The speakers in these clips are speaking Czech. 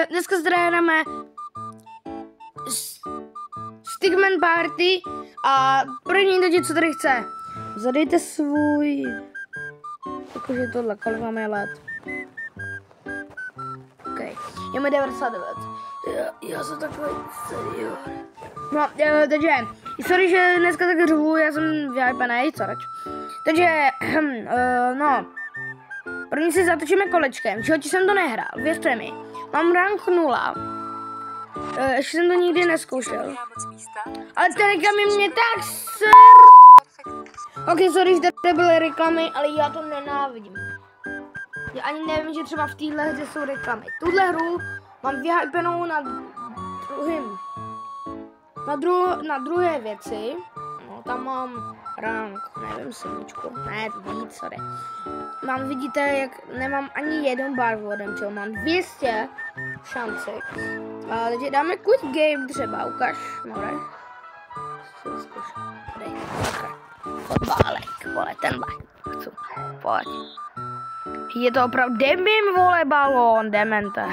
dneska zde hrajeme Stickman Party a první lidi, co tady chce, zadejte svůj, jakože tohle, kolik máme let. OK, je mi 99. Já jsem takový senior. No, takže, sorry, že dneska tak řvu, já jsem vyhypenej, co rač. Takže, no, první si zatočíme kolečkem, v životě jsem to nehrál, věřte mi. Mám rank 0. Ještě jsem to nikdy neskoušel. Ale ty reklamy mě tak Ok, sorry, že tady byly reklamy, ale já to nenávidím. Já ani nevím, že třeba v téhle hře jsou reklamy. Tuhle hru mám vyhypenou na druhé věci. No, tam mám rank, nevím, sedmičku. Ne, víc, sorry. Mám, vidíte, jak nemám ani jeden barvu odemčil, mám 200 šanci. Takže dáme quick game třeba, ukaž, more. Fotbálek, vole, tenhle. Chci, pojď. Je to opravdu demím, vole, balón, demente.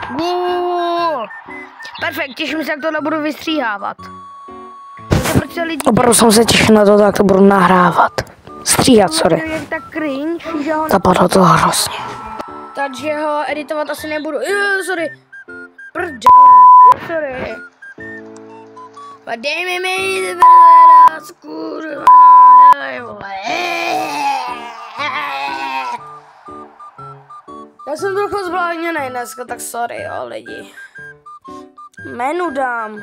Gól! Perfekt, těším se, jak tohle budu vystříhávat. Opravdu jsem se těšil na to, jak to budu nahrávat. Stříhat, sorry. Je tak cringe, že ho... Zapadlo to hrozně. Takže ho editovat asi nebudu. Sorry. Prdě. Sorry. Dej mi mít, kurva. Já jsem trochu zblázněnej dneska, tak sorry, jo, lidi. Menu dám,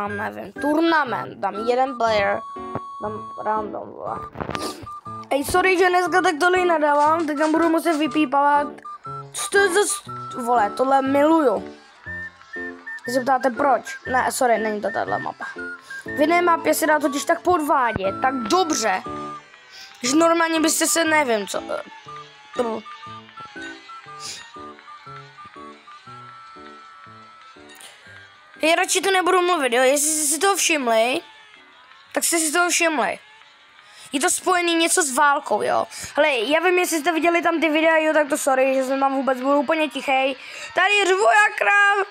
nevím, turnament, dám jeden player, dám random, vole. Ej, sorry, že dneska tak tohle nadávám, teď tam budu muset vypípávat. Co to je za... Vole, tohle miluju. Když se ptáte proč? Ne, sorry, není to tahle mapa. V jiné mapě se dá totiž tak podvádět, tak dobře, že normálně byste se nevím co... Já radši to nebudu mluvit, jo, jestli jste si toho všimli, tak jste si toho všimli. Je to spojený něco s válkou, jo. Hele, já vím, jestli jste viděli tam ty videa, jo, tak to sorry, že jsem tam vůbec byl úplně tichej. Tady řvu jak kráva.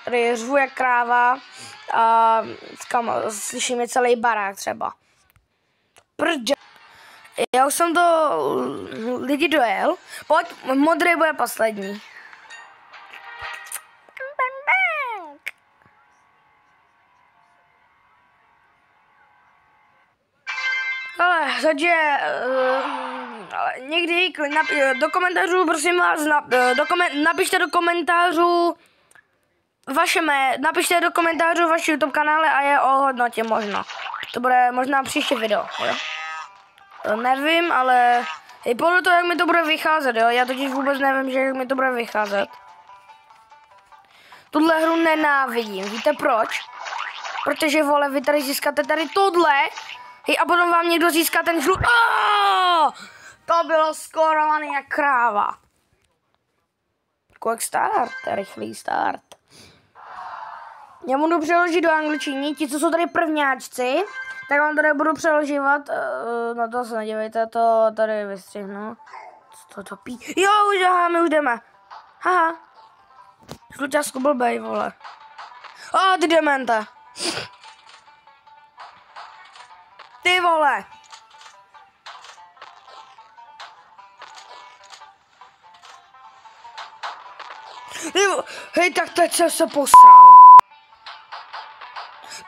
Tady řvu jak kráva. A slyším je celý barák třeba. Prdě. Já už jsem to lidi dojel. Pojď, modrý bude poslední. Takže někdy do komentářů, prosím vás, napište do komentářů napište do komentářů vaš YouTube kanále a je ohodnotím možno. To bude možná příští video, jo? Nevím, ale i podle toho, jak mi to bude vycházet, jo? Já totiž vůbec nevím, že jak mi to bude vycházet. Tuhle hru nenávidím, víte proč? Protože, vole, vy tady získáte tady tohle, a potom vám někdo získá ten žlut. To bylo skórovaný jak kráva. Quick start, rychlý start. Já budu přeložit do angličtiny, ti, co jsou tady prvňáčci, tak vám tady budu přeložívat, no to se nedívejte, to tady vystřihnu. Co to pí? Jo, my už jdeme. Haha. Žluťásku blbej, vole. Ty demente. Ty vole! Hej, tak teď jsem se posral.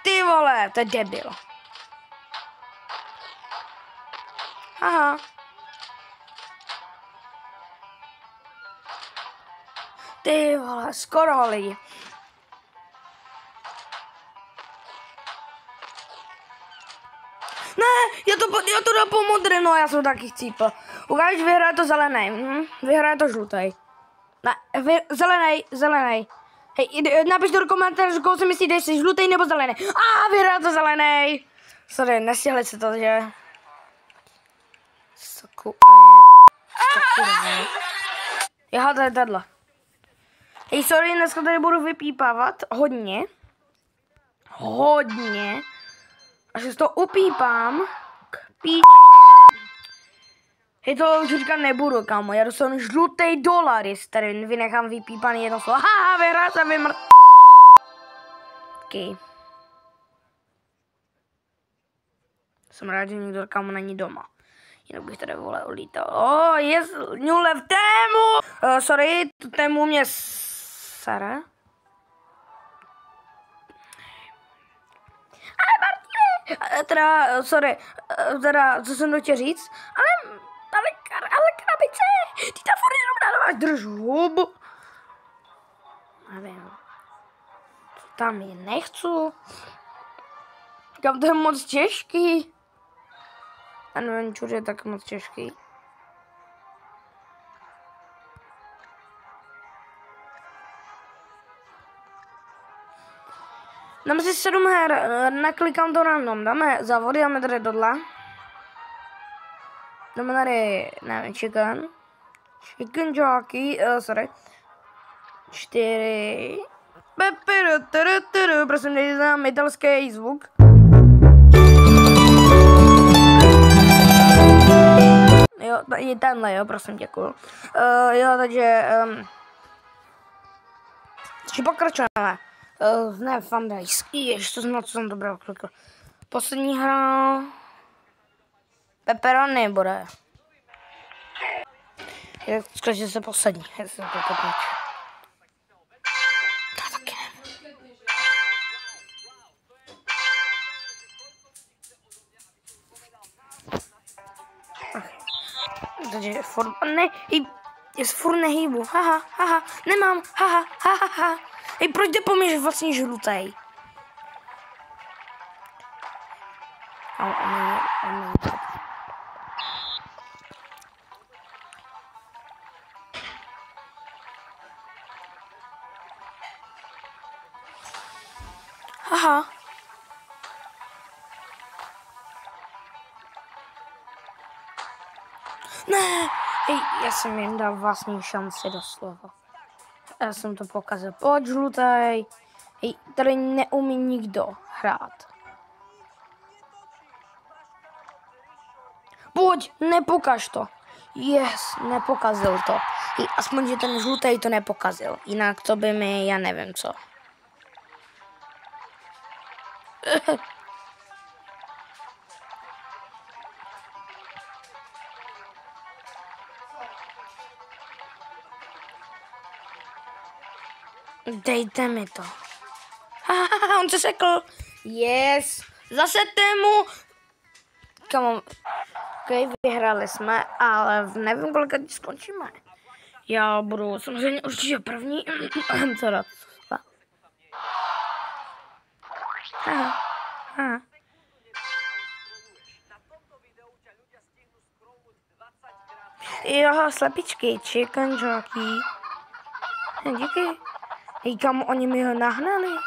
Ty vole, to je debil. Aha. Ty vole, skoro lidi. Já to dám po modré, no já jsem taky chcípl. Ukáž, vyhraje to zelený, vyhraje to žlutý. Ne, zelený. Hej, napiš do komentářů, koho si myslíte, jestli žlutý nebo zelený. Vyhraje to zelený. Sorry, nestihli se to, že? Soku, to je tato. Hej, sorry, dneska tady budu vypípávat hodně. Až to upípám. Je to už říkat nebudu, kámo. Já dostanu žlutý dolar, jestli tady vynechám vypípaný jedno slovo. Haha, vyhrál jsem vymrt. Okay. Jsem rád, že někdo, kámo, není doma. Jinak bych tady, vole, ulítal. Yes, new left tému. Sorry, tu tému mě sere. Ale Martine, teda, sorry, teda, co jsem to chtěl říct, ale krabice, ty tam furt jenom dáváš, drž hubu. Nevím, tam je nechci. Kam to je moc těžký. A nevím, čur je tak moc těžký. Dáme si 7 her, naklikám to random, dáme závody, dáme tady tohle. Dáme tady, nevím, chicken jockey, sorry. 4. Prosím, dejte nám italský zvuk. Jo, i tenhle, jo, prosím, děkuju. Jo, takže pokračujeme. Ne, Fandays. Ještě to jsem dobré klikl. Poslední hra. Pepperoni bude. Zkouším se poslední. Jestli to pokračuje. To taky nevím. Takže furt, ne, já se furt nehýbu, haha, nemám, haha. Hej, proč jde po mě, že vlastně žlutej? Haha. Ne, hej, já jsem jim dal vlastní šanci doslova. Já jsem to pokazil. Pojď, žlutej. Hej, tady neumí nikdo hrát. Pojď, nepokaž to. Yes, nepokazil to. Hej, aspoň, že ten žlutej to nepokazil. Jinak to by mi, já nevím co. Dejte mi to. On se sekl. Yes. Zase tému. Come on. Okay, vyhráli jsme, ale nevím, kolika dní skončíme. Já budu samozřejmě určitě první. Co dát? Jo, slepičky, chicken jockey. Díky. Hej, kam oni mi ho nahnali?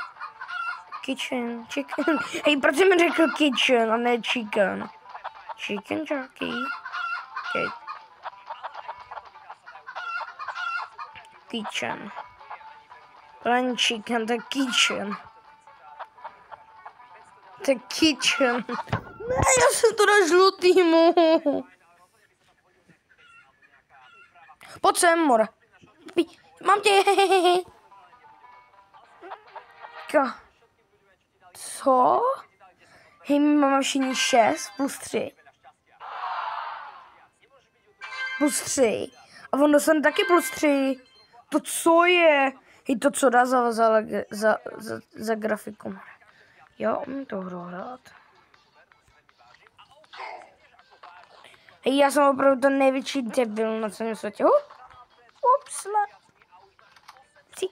Kitchen, chicken. Hej, proč jsi mi řekl kitchen a ne chicken? Chicken jockey. Okay. Kitchen. Len chicken, the kitchen. The kitchen. Ne, já jsem to dal žlutýmu. Pojď sem, mor. Mám tě. Co? Hej, my máme všichni 6 plus 3. Plus 3. A on dostane taky plus 3. To co je? Hej, to co dá za grafiku. Jo, umím to hru hrát. Hej, já jsem opravdu ten největší debil na celém světě. Upsla. Psík.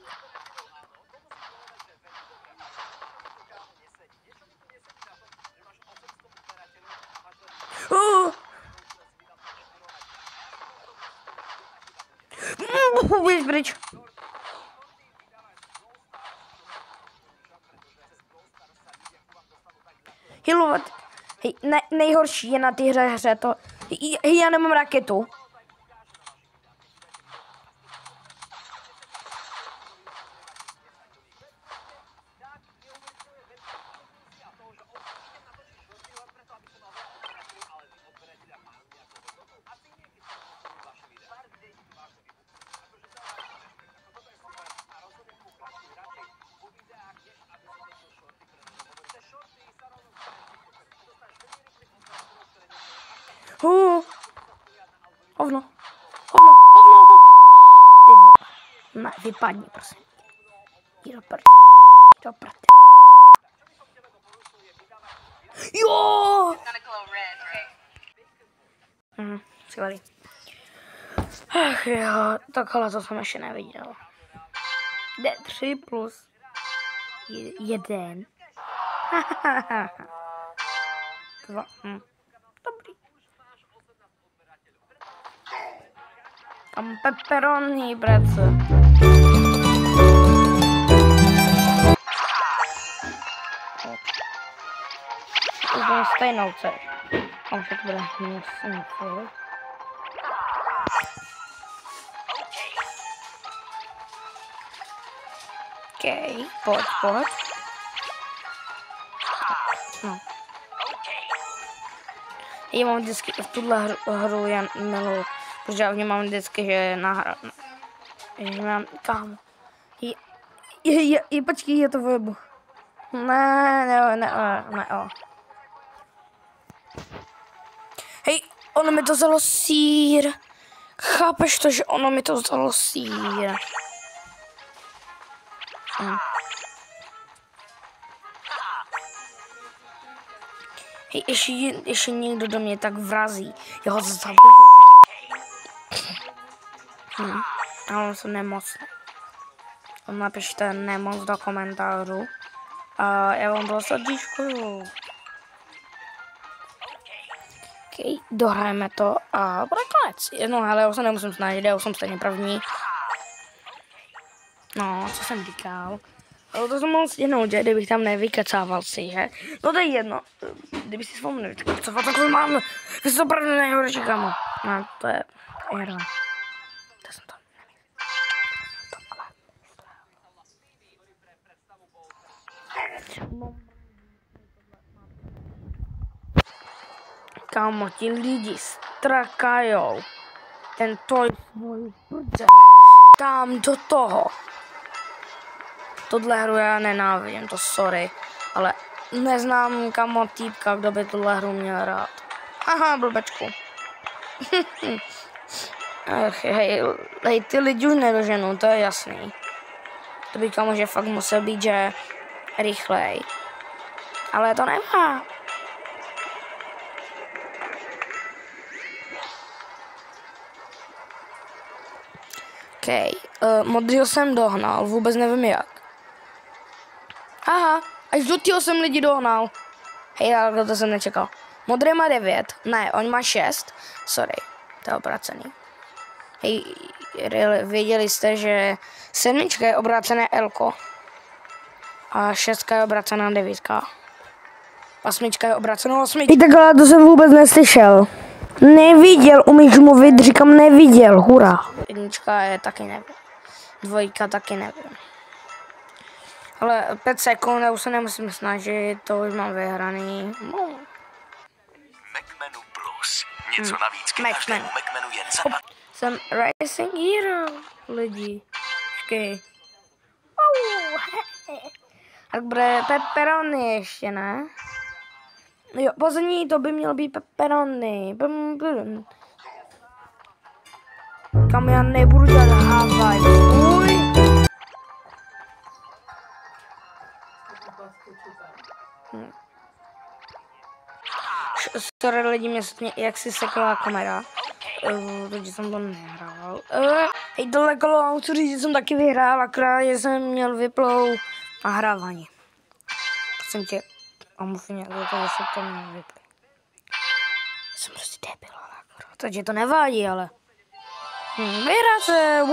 Běž pryč. Hilovat. Hej, nejhorší je na té hře to. Hej, já nemám raketu. Ne, vypadni, prosím. Jdi do prd. Do prd. Jo! Skvělý. Ach jo, takhle to jsem ještě neviděl. D3 plus 1. Dva. Dobrý. Tam pepperoni, brece. Úplně stejnou dceru. Tam však bude něco. Okej, pojď. No. Já mám vždycky, v tuhle hru já miluji, protože já v ní mám vždycky, že nahrát. Že mám, kámo. Počkej, je to webu. Ne. Hej, ono mi to vzalo sír. Chápeš to, že ono mi to vzalo sír? Hej, ještě někdo do mě tak vrazí. Já ho zabiju. Ale jsem nemocný. Napište nemoc do komentářů. A já vám to srdíčkuju. Okay, dohrajeme to a bude konec. No, ale já se nemusím snažit, já jsem stejně první. No, co jsem říkal. Ale to jsem mohl stihnout, že kdybych tam nevykecával si, že? No to je jedno. Kdyby si svou nevykecával, tak to mám. Vy jsi to opravdu nejhorší, kamo. No, to je jedno. To jsem to nevěděl. Kámo, ti lidi strakajou ten toj svůj prdel tam do toho. Tohle hru já nenávidím, to sorry, ale neznám kamo týpka, kdo by tuhle hru měl rád. Aha, blbečku. hej, ty lidi už nedoženou, to je jasný. To by kamo, že fakt musel být, že rychlej. Ale to nemá. Modrýho jsem dohnal, vůbec nevím jak. Aha, až žlutýho jsem lidi dohnal. Hej, ale to jsem nečekal. Modrý má 9, ne, on má 6. Sorry, to je obrácený. Hej, věděli jste, že 7 je obrácené L-ko. A 6 je obrácená 9. 8 je obrácená 8. I takhle to jsem vůbec neslyšel. Neviděl, umíš mluvit, říkám neviděl, hurá. 1 je taky nevím. 2 taky nevím. Ale 5 sekund, já už se nemusím snažit, to už mám vyhraný. No. McMenu Plus. Něco navíc k každému McMenu jen za... Jsem Racing Hero, lidi. Počkej. Tak bude pepperoni ještě, ne? Jo, poslední to by mělo být pepperoni. Kam já nebudu dělat Havaj. Uj. Sorry lidi, mě jak si sekla kamera. Takže jsem to nehrál. Hej, tohle kolo, musím říct, že jsem taky vyhrál, akorát jsem měl vyplou nahrávání. Jsem tě omluvně, protože jsem to měl vyplou. Jsem prostě debil, takže to nevádí, ale... Vyhrál se,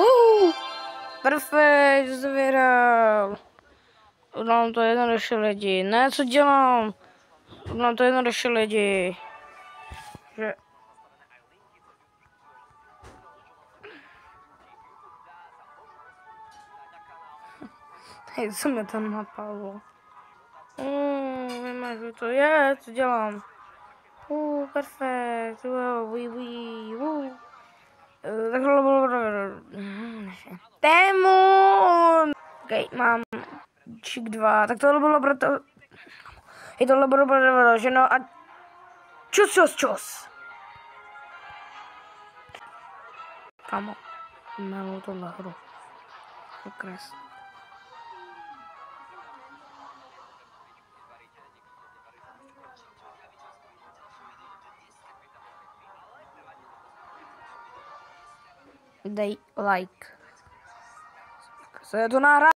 perfekt, že jsem vyhrál. Udělám to jednoduše lidi, ne, co dělám? Udělám to jednoduše lidi. Že... Hej, co mě tam napadlo? Vymažu to, co dělám? Perfekt, takhle bylo... Témun! Okej, mám čik 2, tak tohle bylo proto... Hej, tohle bylo proto, že no a... Čus! Kamo, miluji tohle hru. Okres. Dej like. Co je to nahráno?